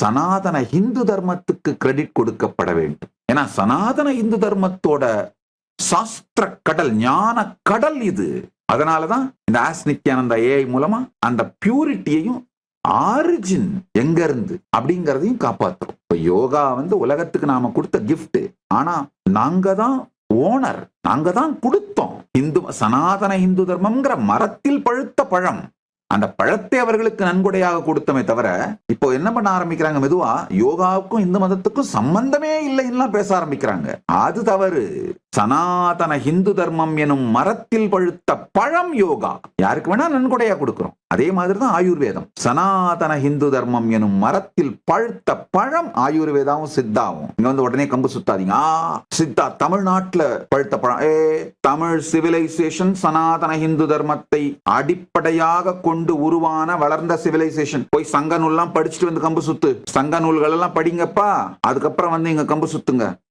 சனாதன இந்து தர்மத்துக்கு கிரெடிட் கொடுக்கப்பட வேண்டும். ஏன்னா சனாதன இந்து தர்மத்தோட சாஸ்திர கடல், ஞான கடல் இது. அதனாலதான் இந்த ஆஸ் நித்யானந்தா ஏஐ மூலமா அந்த பியூரிட்டியையும் ஆரிஜின் எங்க இருந்து அப்படிங்கறதையும் காப்பாத்துறோம். யோகா உலகத்துக்கு நாம கொடுத்த கிஃப்ட். ஆனா நாங்க தான் ஓனர், நாங்க தான் கொடுத்தோம். சனாதன இந்து தர்மம்ங்கிற மரத்தில் பழுத்த பழம், அந்த பழத்தை அவர்களுக்கு நன்கொடையாக கொடுத்தமே தவிர, இப்போ என்ன பண்ண ஆரம்பிக்கிறாங்க, மெதுவா யோகாவுக்கும் இந்து மதத்துக்கும் சம்பந்தமே இல்லைன்னா பேச ஆரம்பிக்கிறாங்க. அது தவறு. சனாதன இந்து தர்மம் எனும் மரத்தில் பழுத்த பழம் யோகா. யாருக்கு வேணா நன்கொடையா கொடுக்கிறோம். அதே மாதிரிதான் ஆயுர்வேதம். சனாதன இந்து தர்மம் எனும் மரத்தில் பழுத்த பழம் ஆயுர்வேதாவும் சித்தாவும். இங்க உடனே கம்பு சுத்தாதீங்க. சித்தா தமிழ்நாட்டுல பழுத்த பழம். தமிழ் சிவிலைசேஷன் சனாதன இந்து தர்மத்தை அடிப்படையாக கொண்டு உருவான வளர்ந்த சிவிலைசேஷன். போய் சங்க நூல்லாம் படிச்சுட்டு கம்பு சுத்து. சங்க நூல்கள் எல்லாம் படிங்கப்பா, அதுக்கப்புறம் இங்க கம்பு சுத்துங்க.